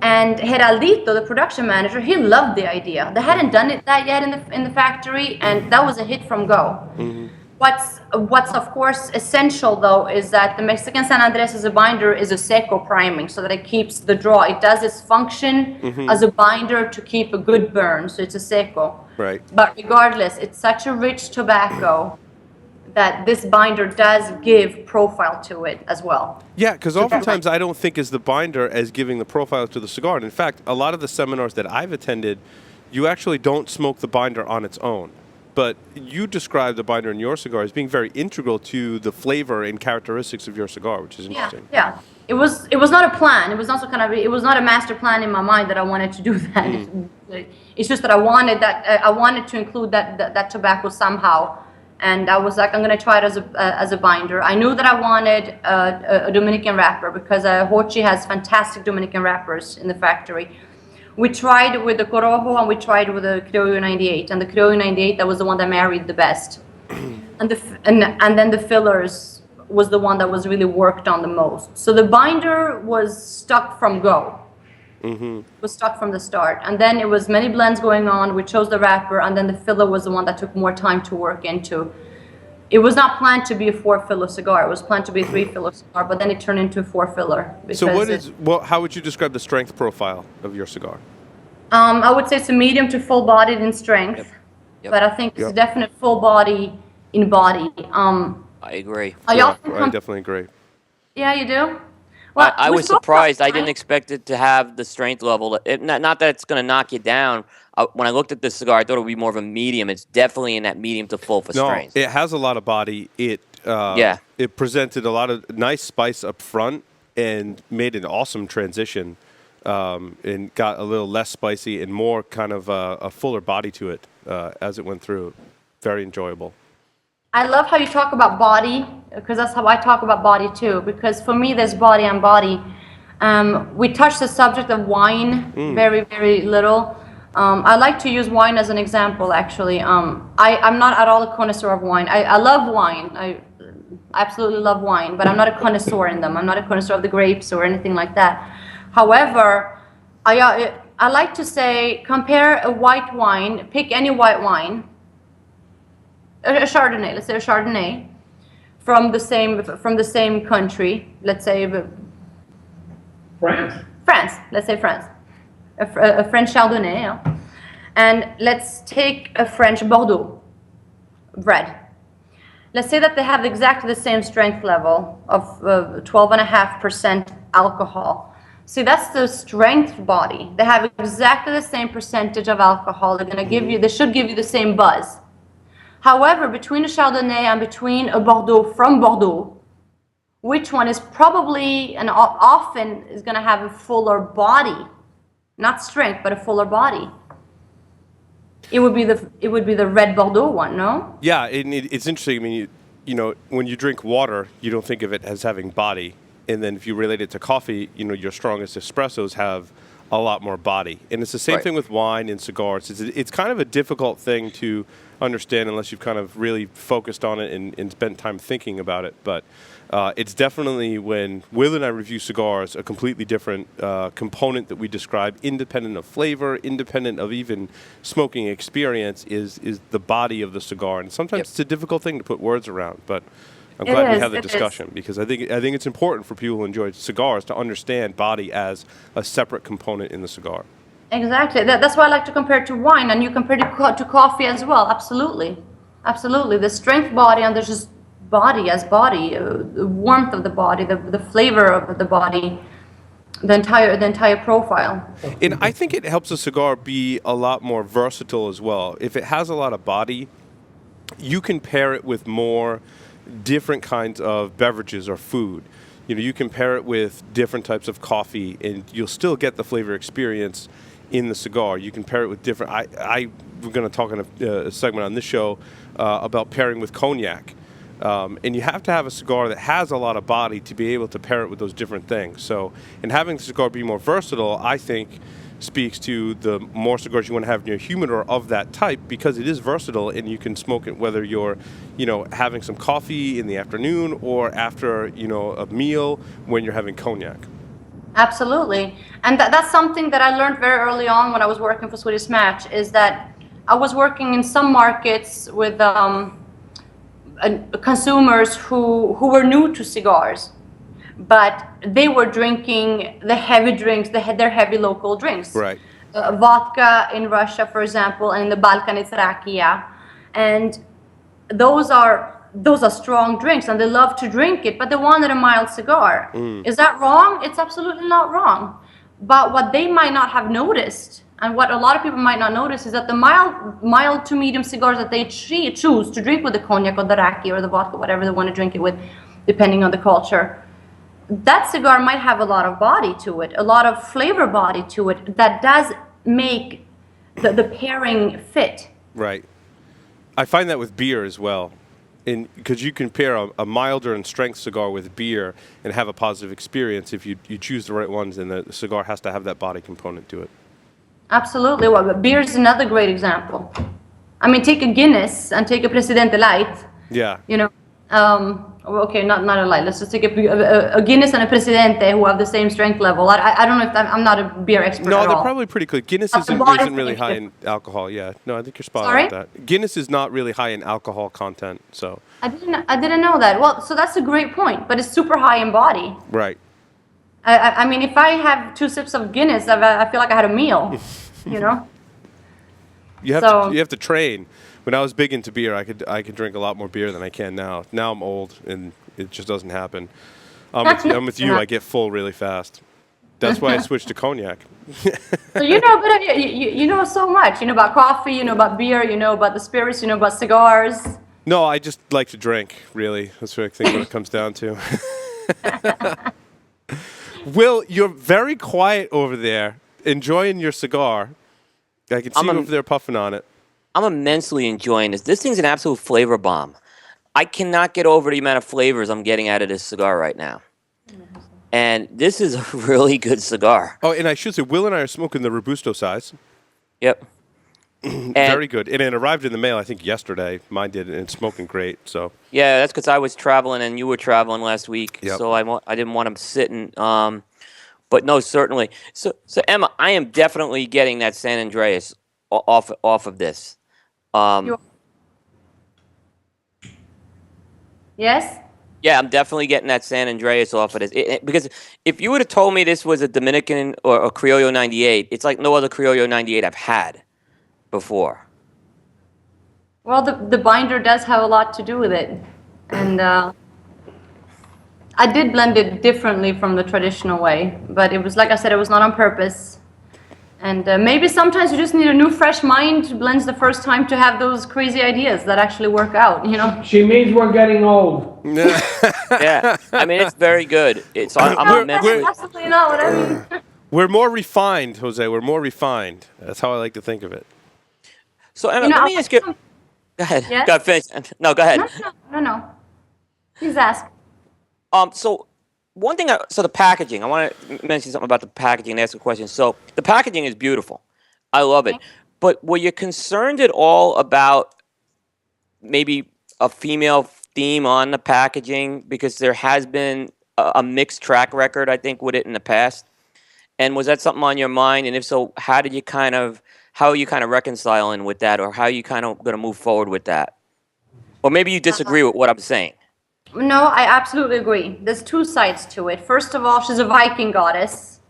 And Geraldito, the production manager, he loved the idea. They hadn't done that yet in the factory, and that was a hit from go. Mm-hmm. What's of course essential though is that the Mexican San Andres as a binder is a seco priming, so that it keeps the draw. It does its function as a binder to keep a good burn, so it's a seco. Right. But regardless, it's such a rich tobacco that this binder does give profile to it as well. Yeah, because oftentimes I don't think as the binder as giving the profile to the cigar. And in fact, a lot of the seminars that I've attended, you actually don't smoke the binder on its own. But you describe the binder in your cigar as being very integral to the flavor and characteristics of your cigar, which is interesting. Yeah. It was not a plan. It was also it was not a master plan in my mind that I wanted to do that. It's just that I wanted to include that tobacco somehow. And I was like, I'm going to try it as a binder. I knew that I wanted a Dominican wrapper because Hochi has fantastic Dominican wrappers in the factory. We tried with the Corojo and we tried with the Criollo 98. And the Criollo 98, that was the one that married the best. and then the fillers was the one that was really worked on the most. So the binder was stuck from go. It was stuck from the start. And then it was many blends going on. We chose the wrapper, and then the filler was the one that took more time to work into. It was not planned to be a 4-filler cigar. It was planned to be a 3-filler cigar, but then it turned into a 4-filler. So how would you describe the strength profile of your cigar? I would say it's a medium to full-bodied in strength, but I think it's a definite full body in body. I agree. I definitely agree. Yeah, you do? Well, I was surprised. I didn't expect it to have the strength level. Not that it's going to knock you down. When I looked at this cigar, I thought it would be more of a medium. It's definitely in that medium to full for strength. It has a lot of body. It presented a lot of nice spice up front and made an awesome transition and got a little less spicy and more kind of a fuller body to it as it went through. Very enjoyable. I love how you talk about body, because that's how I talk about body too, because for me there's body and body. We touched the subject of wine very, very little. I like to use wine as an example, actually. I'm not at all a connoisseur of wine. I love wine. I absolutely love wine, but I'm not a connoisseur in them. I'm not a connoisseur of the grapes or anything like that. However, I like to say, compare a white wine, pick any white wine, a Chardonnay, let's say a Chardonnay, from the same country, let's say France, let's say France, a French Chardonnay, yeah. And let's take a French Bordeaux red. Let's say that they have exactly the same strength level of 12.5% alcohol. See, that's the strength body. They have exactly the same percentage of alcohol. They should give you the same buzz. However, between a Chardonnay and between a Bordeaux from Bordeaux, which one is probably and often is going to have a fuller body, not strength, but a fuller body? It would be the red Bordeaux one, no? Yeah, it's interesting. I mean, when you drink water, you don't think of it as having body. And then if you relate it to coffee, your strongest espressos have a lot more body. And it's the same thing with wine and cigars. It's kind of a difficult thing to understand unless you've kind of really focused on it and spent time thinking about it. But it's definitely, when Will and I review cigars, a completely different component that we describe, independent of flavor, independent of even smoking experience, is the body of the cigar. And sometimes it's a difficult thing to put words around, but I'm glad we have the discussion, because I think it's important for people who enjoy cigars to understand body as a separate component in the cigar. Exactly. That's why I like to compare it to wine, and you compare it to coffee as well. Absolutely. Absolutely. The strength body, and there's just body as body, the warmth of the body, the flavor of the body, the entire profile. And I think it helps a cigar be a lot more versatile as well. If it has a lot of body, you can pair it with more different kinds of beverages or food. You can pair it with different types of coffee, and you'll still get the flavor experience in the cigar. You can pair it with different. We're going to talk in a segment on this show about pairing with cognac, and you have to have a cigar that has a lot of body to be able to pair it with those different things. So, and having the cigar be more versatile, I think, speaks to the more cigars you want to have in your humidor of that type, because it is versatile and you can smoke it whether you're, having some coffee in the afternoon or after, a meal when you're having cognac. Absolutely. And that's something that I learned very early on when I was working for Swedish Match, is that I was working in some markets with consumers who were new to cigars, but they were drinking the heavy drinks, their heavy local drinks. Right. Vodka in Russia, for example, and in the Balkan it's rakia. And those are strong drinks, and they love to drink it, but they wanted a mild cigar. Is that wrong? It's absolutely not wrong. But what they might not have noticed, and what a lot of people might not notice, is that the mild to medium cigars that they choose to drink with the cognac or the rakia or the vodka, whatever they want to drink it with, depending on the culture, that cigar might have a lot of body to it, a lot of flavor body to it, that does make the pairing fit. Right. I find that with beer as well. Because you can pair a milder in strength cigar with beer and have a positive experience if you choose the right ones, and the cigar has to have that body component to it. Absolutely. Well, but beer is another great example. I mean, take a Guinness and take a Presidente Light. Yeah. Okay, not a light. Let's just take a Guinness and a Presidente who have the same strength level. I don't know if I'm not a beer expert at all. No, they're probably pretty good. Guinness isn't really high in alcohol. Yeah, no, I think you're spot on with that. Guinness is not really high in alcohol content, so. I didn't know that. Well, so that's a great point, but it's super high in body. Right. I mean, if I have 2 sips of Guinness, I feel like I had a meal. You have to train. When I was big into beer, I could drink a lot more beer than I can now. Now I'm old, and it just doesn't happen. I'm with you. I get full really fast. That's why I switched to cognac. So you know so much. You know about coffee. You know about beer. You know about the spirits. You know about cigars. No, I just like to drink. Really, that's what I think what it comes down to. Will, you're very quiet over there, enjoying your cigar. I can see you over there puffing on it. I'm immensely enjoying this. This thing's an absolute flavor bomb. I cannot get over the amount of flavors I'm getting out of this cigar right now. And this is a really good cigar. Oh, and I should say, Will and I are smoking the Robusto size. Yep. Very good. And it arrived in the mail, I think, yesterday. Mine did, and it's smoking great. So. Yeah, that's because I was traveling and you were traveling last week. Yep. So I didn't want them sitting. But no, certainly. So Emma, I am definitely getting that San Andreas off of this. Yes? Yeah, I'm definitely getting that San Andreas off of this. Because if you would have told me this was a Dominican or a Criollo 98, it's like no other Criollo 98 I've had before. Well, the binder does have a lot to do with it. And I did blend it differently from the traditional way. But it was, like I said, it was not on purpose. And maybe sometimes you just need a new, fresh mind who blends the first time to have those crazy ideas that actually work out, She means we're getting old. Yeah, I mean, it's very good. That's absolutely not what I mean. We're more refined, Jose. We're more refined. That's how I like to think of it. So, Emma, let me ask you. Go ahead. Yes? Go ahead, finish. No, go ahead. No. Please ask. So one thing, so the packaging, I want to mention something about the packaging and ask a question. So the packaging is beautiful. I love it. But were you concerned at all about maybe a female theme on the packaging? Because there has been a mixed track record, I think, with it in the past. And was that something on your mind? And if so, how are you kind of reconciling with that, or how are you kind of going to move forward with that? Or maybe you disagree with what I'm saying. No, I absolutely agree. There's two sides to it. First of all, she's a Viking goddess,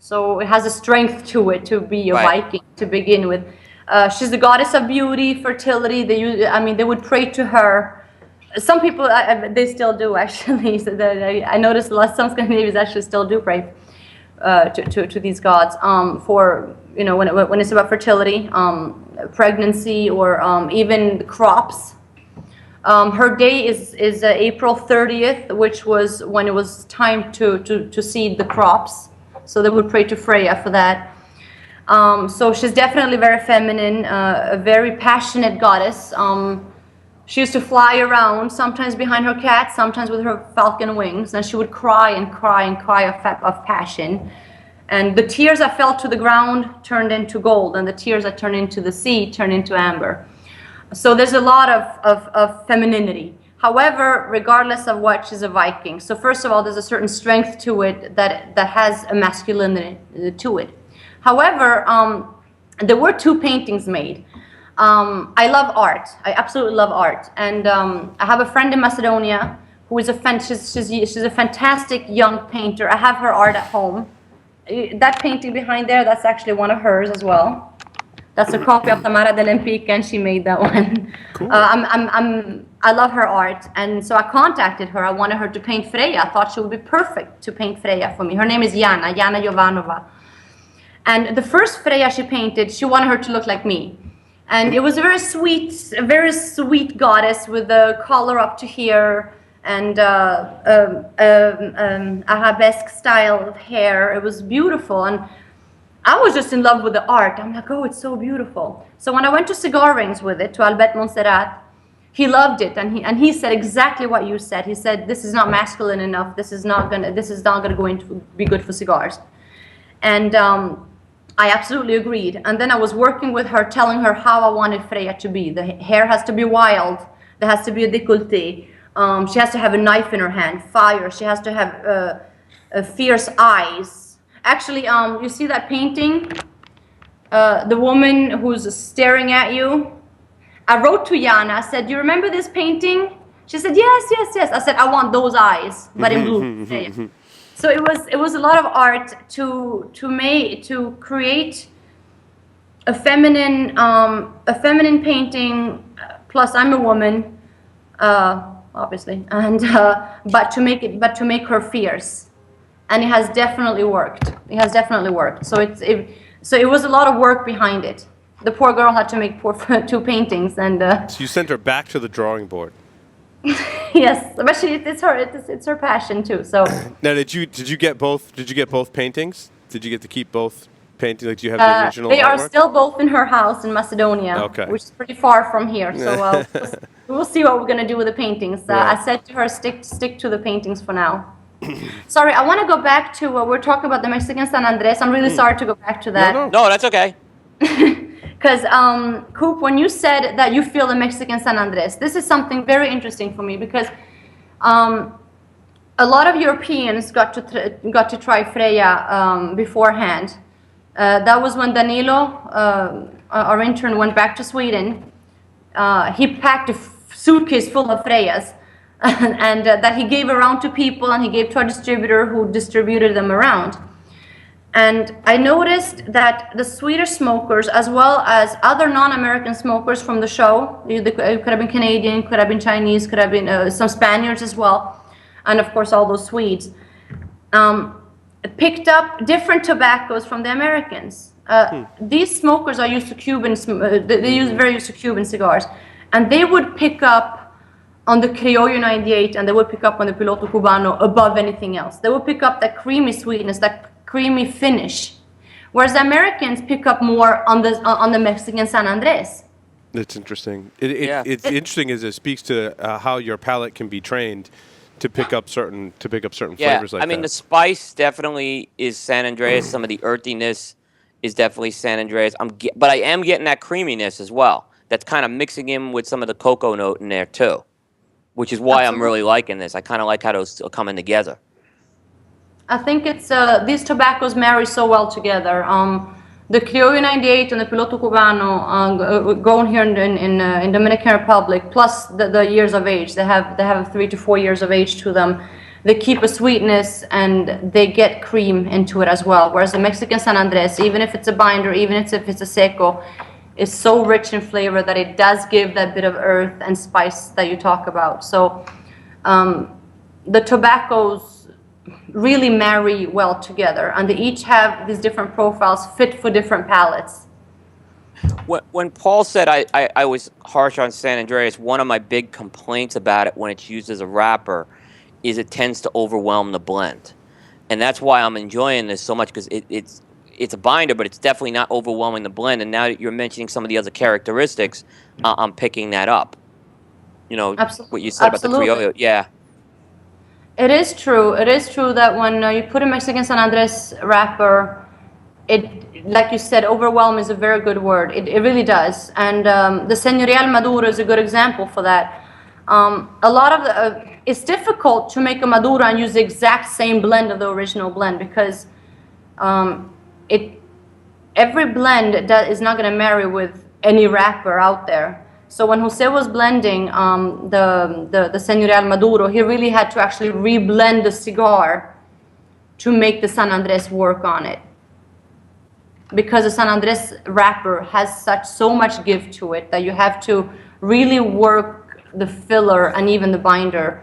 so it has a strength to it to be a Right. Viking to begin with. She's the goddess of beauty, fertility. They would pray to her. Some people, they still do actually. So I noticed some Scandinavians actually still do pray to these gods for when it's about fertility, pregnancy, or even crops. Her day is April 30th, which was when it was time to seed the crops. So they would pray to Freya for that. So she's definitely very feminine, a very passionate goddess. She used to fly around, sometimes behind her cat, sometimes with her falcon wings, and she would cry and cry and cry of passion. And the tears I fell to the ground turned into gold, and the tears I turned into the sea turned into amber. So there's a lot of femininity. However, regardless of what, she's a Viking. So first of all, there's a certain strength to it that has a masculinity to it. However, there were two paintings made. I love art. I absolutely love art. And I have a friend in Macedonia who is she's a fantastic young painter. I have her art at home. That painting behind there, that's actually one of hers as well. That's a copy of Tamara de Lempicka, and she made that one. Cool. I love her art, and so I contacted her. I wanted her to paint Freya. I thought she would be perfect to paint Freya for me. Her name is Jana Jovanova. And the first Freya she painted, she wanted her to look like me. And it was a very sweet goddess with the collar up to here and arabesque style of hair. It was beautiful, and I was just in love with the art. I'm like, oh, it's so beautiful. So when I went to Cigar Rings with it, to Albert Montserrat, he loved it, and he said exactly what you said. He said, this is not masculine enough. This is not gonna be good for cigars. And I absolutely agreed. And then I was working with her, telling her how I wanted Freya to be. The hair has to be wild. There has to be a décolleté. She has to have a knife in her hand, fire. She has to have fierce eyes. Actually, you see that painting? The woman who's staring at you? I wrote to Jana. I said, do you remember this painting? She said, yes. I said, I want those eyes, but in blue. So it was a lot of art to create a feminine painting. Plus, I'm a woman, obviously, and but to make her fierce, and it has definitely worked. So it was a lot of work behind it. The poor girl had to make two paintings, and So you sent her back to the drawing board. yes, but it's her passion too. So Now, did you get both? Did you get both paintings? Did you get to keep both paintings? Like, do you have the original? they are artwork? still both in her house in Macedonia, Okay. which is pretty far from here. So we'll see what we're gonna do with the paintings. Yeah. I said to her, stick to the paintings for now. Sorry, I want to go back to we're talking about the Mexican San Andres. I'm really sorry to go back to that. No. No, that's okay. Because, Coop, when you said that you feel the Mexican San Andres, this is something very interesting for me because a lot of Europeans got to try Freya beforehand. That was when Danilo, our intern, went back to Sweden. He packed a suitcase full of Freyas and that he gave around to people, and he gave to a distributor who distributed them around. And I noticed that the Swedish smokers, as well as other non-American smokers from the show, it could have been Canadian, could have been Chinese, could have been some Spaniards as well, and of course all those Swedes, picked up different tobaccos from the Americans. These smokers are used to very used to Cuban cigars, and they would pick up on the Criollo 98, and they would pick up on the Piloto Cubano above anything else. They would pick up that creamy sweetness, that creamy finish, whereas the Americans pick up more on the Mexican San Andres. It's interesting. It's interesting as it speaks to how your palate can be trained. to pick up certain Yeah, flavors like I mean, that. the spice definitely is San Andreas. Some of the earthiness is definitely San Andreas. But I am getting that creaminess as well. That's kind of mixing in with some of the cocoa note in there too, which is why I'm really liking this. I kind of like how those are coming together. I think it's these tobaccos marry so well together. The Criollo 98 and the Piloto Cubano grown here in Dominican Republic, plus the years of age. They have 3 to 4 years of age to them. They keep a sweetness and they get cream into it as well. Whereas the Mexican San Andres, even if it's a binder, even if it's a seco, is so rich in flavor that it does give that bit of earth and spice that you talk about. So the tobaccos really marry well together, and they each have these different profiles fit for different palates. When Paul said I was harsh on San Andreas, one of my big complaints about it when it's used as a wrapper is it tends to overwhelm the blend. And that's why I'm enjoying this so much, because it's a binder, but it's definitely not overwhelming the blend. And now that you're mentioning some of the other characteristics, I'm picking that up. You know, what you said about the Criollo. Yeah. It is true. It is true that when you put a Mexican San Andres wrapper, it, like you said, overwhelm is a very good word. It really does. And the Señorial Maduro is a good example for that. A lot of the, it's difficult to make a Maduro and use the exact same blend of the original blend, because every blend is not going to marry with any wrapper out there. So when Jose was blending the Señorial Maduro, he really had to actually reblend the cigar to make the San Andres work on it, because the San Andres wrapper has so much give to it that you have to really work the filler and even the binder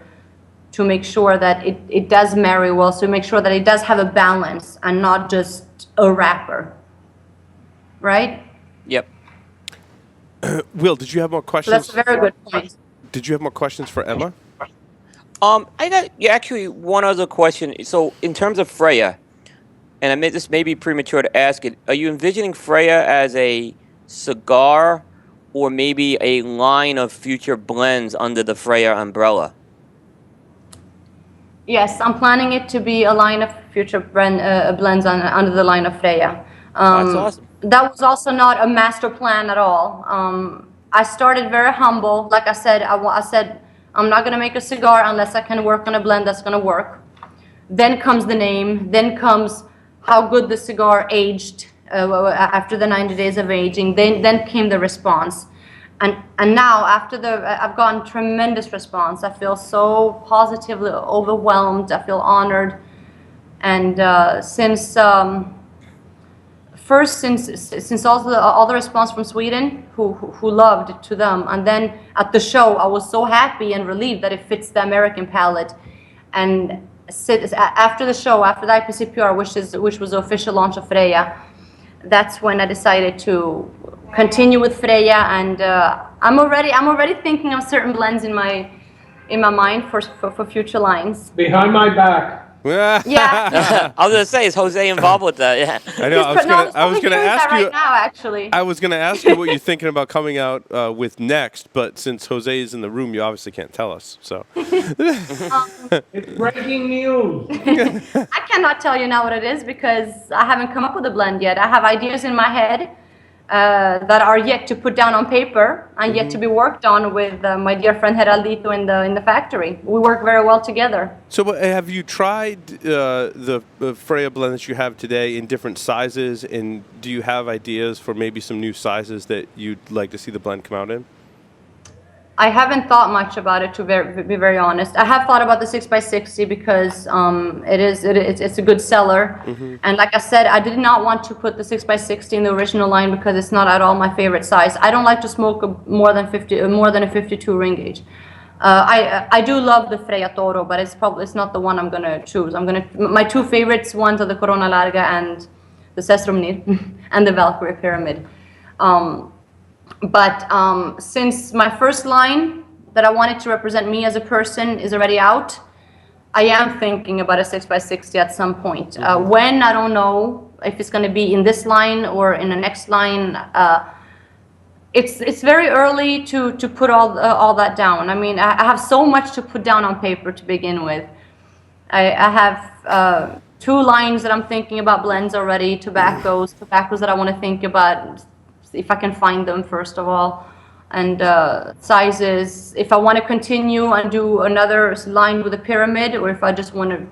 to make sure that it does marry well, so make sure that it does have a balance and not just a wrapper, right? Yep. Will, did you have more questions? That's a very good point. Did you have more questions for Emma? I got actually one other question. So in terms of Freya, and this may be premature to ask it, are you envisioning Freya as a cigar or maybe a line of future blends under the Freya umbrella? Yes, I'm planning it to be a line of future blends under the line of Freya. That's awesome. That was also not a master plan at all. I started very humble. Like I said, I said, I'm not going to make a cigar unless I can work on a blend that's going to work. Then comes the name. Then comes how good the cigar aged after the 90 days of aging. Then came the response. And now, I've gotten tremendous response. I feel so positively overwhelmed. I feel honored. And since all the response from Sweden, who loved it to them, and then at the show, I was so happy and relieved that it fits the American palate. And after the show, after the IPCPR, which was the official launch of Freya, that's when I decided to continue with Freya, and I'm already thinking of certain blends in my mind for future lines. Behind my back. Yeah. I was gonna say, is Jose involved with that? Yeah. I know. I was gonna ask you right now, actually. I was gonna ask you what you're thinking about coming out with next, but since Jose is in the room, you obviously can't tell us. So It's breaking news. I cannot tell you now what it is because I haven't come up with a blend yet. I have ideas in my head that are yet to put down on paper and yet to be worked on with my dear friend Geraldito in the factory. We work very well together. So have you tried the Freya blend that you have today in different sizes, and do you have ideas for maybe some new sizes that you'd like to see the blend come out in? I haven't thought much about it, to be very honest. I have thought about the 6x60 because it's a good seller. Mm-hmm. And like I said, I did not want to put the 6x60 in the original line because it's not at all my favorite size. I don't like to smoke more than a 52 ring gauge. I do love the Freya Toro, but it's not the one I'm gonna choose. My two favorites ones are the Corona Larga and the Sestrumnir and the Valkyrie Pyramid. But since my first line that I wanted to represent me as a person is already out, I am thinking about a 6x60 at some point. When, I don't know if it's going to be in this line or in the next line. it's very early to put all that down. I mean, I have so much to put down on paper to begin with. I have 2 lines that I'm thinking about, blends already, tobaccos that I want to think about, if I can find them first of all, and sizes. If I want to continue and do another line with a pyramid, or if I just want to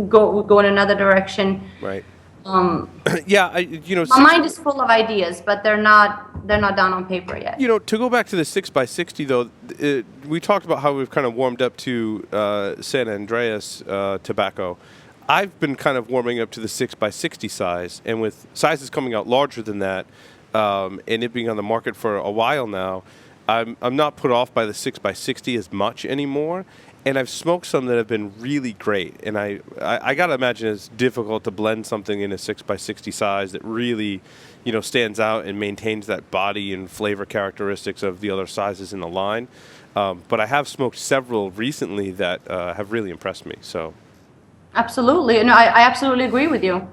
go in another direction. Right. Yeah, my mind is full of ideas, but they're not down on paper yet. To go back to the 6x60 though, we talked about how we've kind of warmed up to San Andreas tobacco. I've been kind of warming up to the 6x60 size, and with sizes coming out larger than that, and it being on the market for a while now, I'm not put off by the 6x60 as much anymore. And I've smoked some that have been really great, and I gotta imagine it's difficult to blend something in a 6x60 size that really, stands out and maintains that body and flavor characteristics of the other sizes in the line. But I have smoked several recently that have really impressed me. So, absolutely, no, I absolutely agree with you.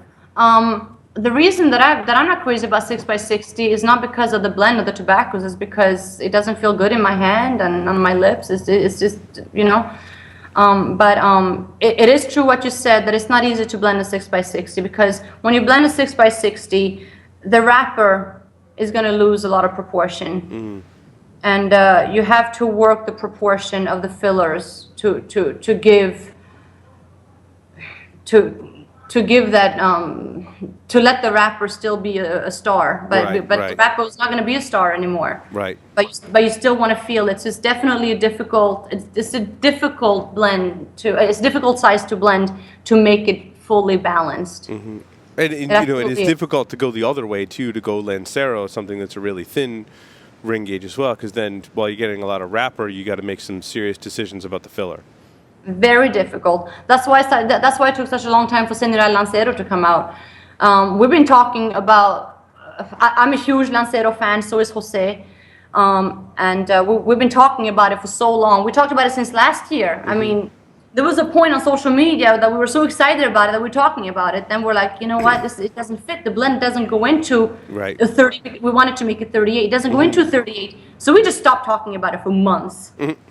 The reason that I'm not crazy about 6x60 is not because of the blend of the tobaccos. It's because it doesn't feel good in my hand and on my lips. It's just it is true what you said, that it's not easy to blend a 6x60, because when you blend a 6x60, the wrapper is going to lose a lot of proportion, and you have to work the proportion of the fillers to give that, to let the wrapper still be a star, but the wrapper is not going to be a star anymore. Right. But you still want to feel it. So it's definitely a difficult blend it's a difficult size to blend to make it fully balanced. Mm-hmm. And it's difficult to go the other way too, to go Lancero, something that's a really thin ring gauge as well, because then while you're getting a lot of wrapper, you got to make some serious decisions about the filler. Very difficult. That's why it took such a long time for Señorial Lancero to come out. We've been talking about. I'm a huge Lancero fan. So is Jose, and we've been talking about it for so long. We talked about it since last year. Mm-hmm. I mean, there was a point on social media that we were so excited about it that we're talking about it. Then we're like, you know what? It doesn't fit. The blend doesn't go into a 30. We wanted to make it 38. It doesn't go into a 38. So we just stopped talking about it for months. Mm-hmm.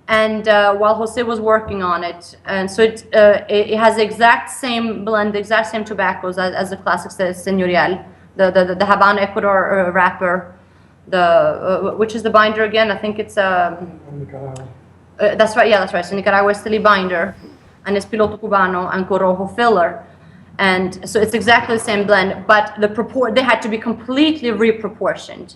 And while Jose was working on it, and so it has the exact same blend, the exact same tobaccos as the classic Señorial, the Habano Ecuador wrapper, which is the binder again. I think it's that's right. Yeah, that's right. So Nicaragua Esteli binder, and it's Piloto Cubano and Corojo filler. And so it's exactly the same blend, but they had to be completely reproportioned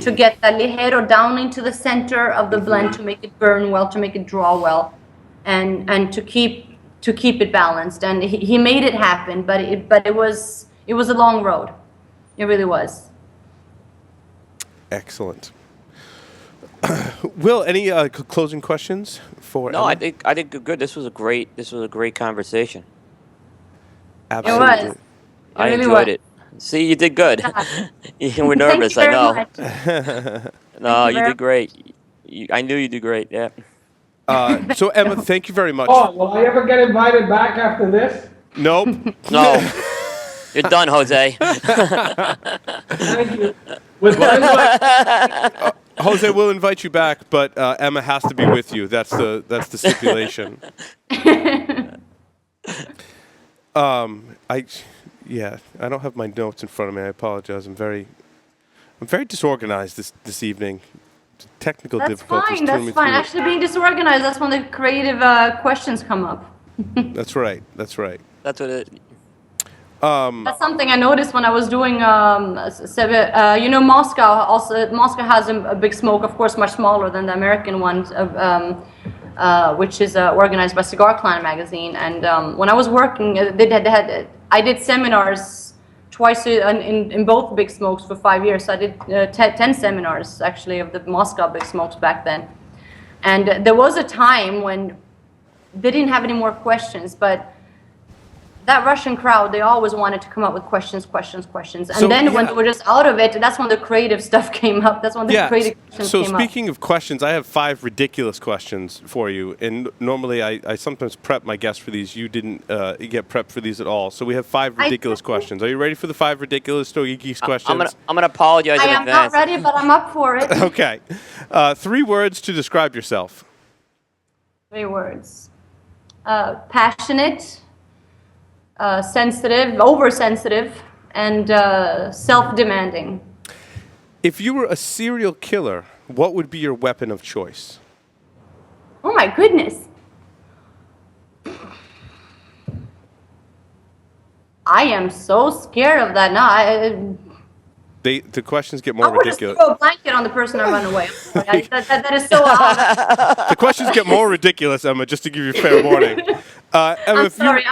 to get the ligero down into the center of the blend, to make it burn well, to make it draw well, and to keep it balanced. And he made it happen, but it was a long road. It really was. Excellent. Will, any closing questions for? No, Emma? I think good. This was a great conversation. Absolutely. It was. I enjoyed it. See, you did good. You were nervous, Thank you I very know. much. No, you did great. I knew you did great. Yeah. So Emma, thank you very much. Oh, will I ever get invited back after this? Nope. No. You're done, Jose. Thank you. With pleasure. Jose will invite you back, but Emma has to be with you. That's the stipulation. I don't have my notes in front of me. I apologize. I'm very disorganized this evening. Technical difficulties. That's fine. Actually, being disorganized, that's when the creative questions come up. That's right. That's what it. That's something I noticed when I was doing, Moscow has a big smoke, of course, much smaller than the American one, which is organized by Cigar Clan magazine. And when I was working, I did seminars twice in both big smokes for 5 years. So I did 10 seminars, actually, of the Moscow big smokes back then. And there was a time when they didn't have any more questions, but that Russian crowd, they always wanted to come up with questions. And So, then when yeah. they were just out of it, that's when the creative stuff came up. That's when the Yeah. creative questions So came up. speaking of questions, I have 5 ridiculous questions for you, and normally I sometimes prep my guests for these. You didn't get prepped for these at all. So we have 5 ridiculous questions. Are you ready for the 5 ridiculous Stogie Geeks questions? I'm gonna apologize I in am advance. not ready, but I'm up for it. Okay. 3 words to describe yourself. 3 words. Passionate, sensitive, oversensitive, and self-demanding. If you were a serial killer, what would be your weapon of choice? Oh my goodness. I am so scared of that now. The questions get I more would just ridiculous. throw a blanket on the person and run away. I'm sorry. That is so odd. The questions get more ridiculous, Emma, just to give you fair warning. Emma, I'm if you- sorry.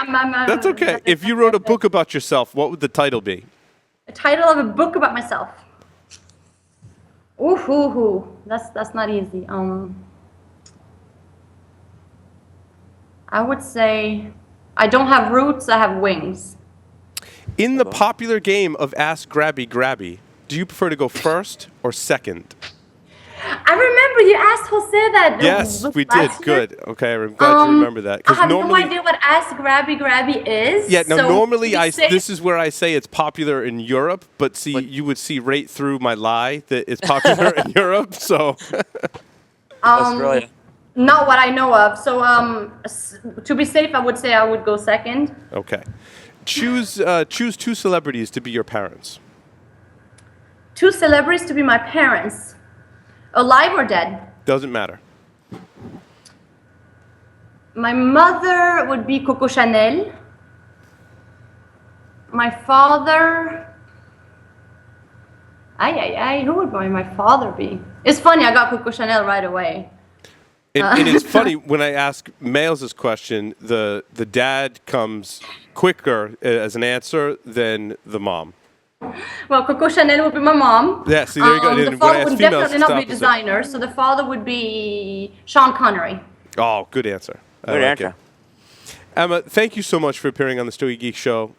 That's okay. If you wrote a book about yourself, what would the title be? The title of a book about myself. Ooh. That's not easy. I would say I don't have roots, I have wings. In the popular game of Ask Grabby Grabby, do you prefer to go first or second? I remember you asked Jose that. Yes, we did. last year. Good. Okay, I'm glad you remember that. I have normally, no idea what Ask Grabby Grabby is. yeah. Now, so normally, to be safe- this is where I say it's popular in Europe, but see, you would see right through my lie that it's popular in Europe. So, Australia. Not what I know of. So to be safe, I would say I would go second. okay. Choose 2 celebrities to be your parents. 2 celebrities to be my parents. Alive or dead? Doesn't matter. My mother would be Coco Chanel. My father. Who would my father be? It's funny, I got Coco Chanel right away. And it's funny when I ask males this question, the dad comes quicker as an answer than the mom. Well, Coco Chanel would be my mom. Yeah, see, there you go. And The when I father ask would females, definitely it's not the be a opposite. designer, so the father would be Sean Connery. Oh, good answer. I Good like answer. it. Emma, thank you so much for appearing on the Stogie Geek Show.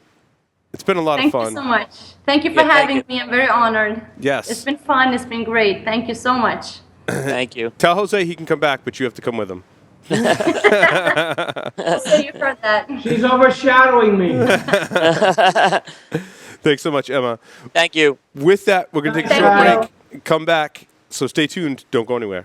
It's been a lot Thank of you fun. so much. Thank you for Yeah, thank having you. me. I'm very honored. Yes. It's been fun. It's been great. Thank you so much. Thank you. Tell Jose he can come back, but you have to come with him. So you've heard that. She's overshadowing me. Thanks so much, Emma. Thank you. With that, we're going to take a Thank short you. break. Come back. So stay tuned. Don't go anywhere.